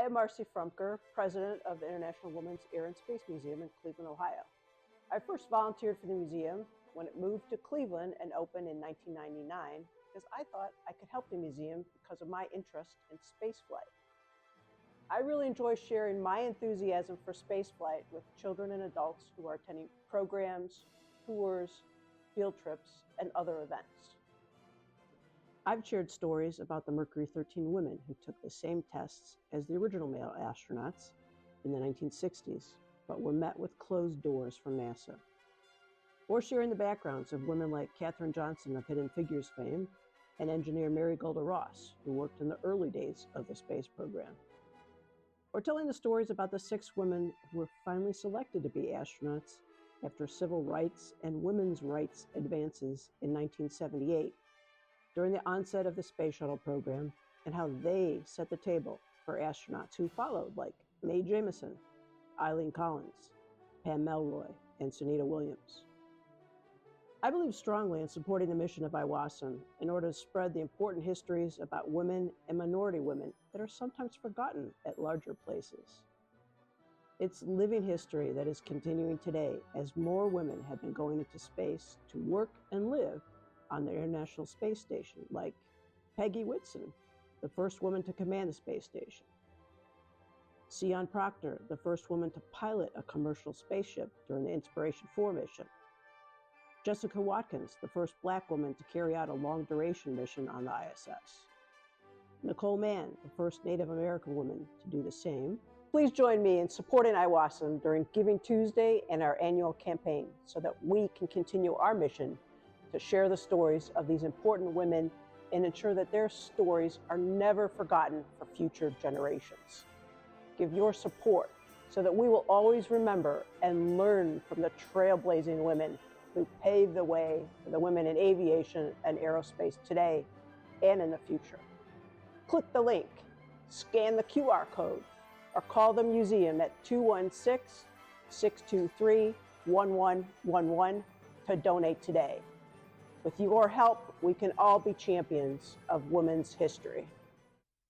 I am Marcy Frumker, president of the International Women's Air and Space Museum in Cleveland, Ohio. I first volunteered for the museum when it moved to Cleveland and opened in 1999 because I thought I could help the museum because of my interest in spaceflight. I really enjoy sharing my enthusiasm for spaceflight with children and adults who are attending programs, tours, field trips, and other events. I've shared stories about the Mercury 13 women who took the same tests as the original male astronauts in the 1960s, but were met with closed doors from NASA. Or sharing the backgrounds of women like Katherine Johnson of Hidden Figures fame and engineer Mary Golda Ross, who worked in the early days of the space program. Or telling the stories about the 6 women who were finally selected to be astronauts after civil rights and women's rights advances in 1978 during the onset of the space shuttle program, and how they set the table for astronauts who followed, like Mae Jemison, Eileen Collins, Pam Melroy, and Sunita Williams. I believe strongly in supporting the mission of IWOSM in order to spread the important histories about women and minority women that are sometimes forgotten at larger places. It's living history that is continuing today as more women have been going into space to work and live on the International Space Station, like Peggy Whitson, the first woman to command the space station. Sion Proctor, the first woman to pilot a commercial spaceship during the Inspiration 4 mission. Jessica Watkins, the first Black woman to carry out a long-duration mission on the ISS. Nicole Mann, the first Native American woman to do the same. Please join me in supporting IWOSM during Giving Tuesday and our annual campaign so that we can continue our mission to share the stories of these important women and ensure that their stories are never forgotten for future generations. Give your support so that we will always remember and learn from the trailblazing women who paved the way for the women in aviation and aerospace today and in the future. Click the link, scan the QR code, or call the museum at 216-623-1111 to donate today. With your help, we can all be champions of women's history.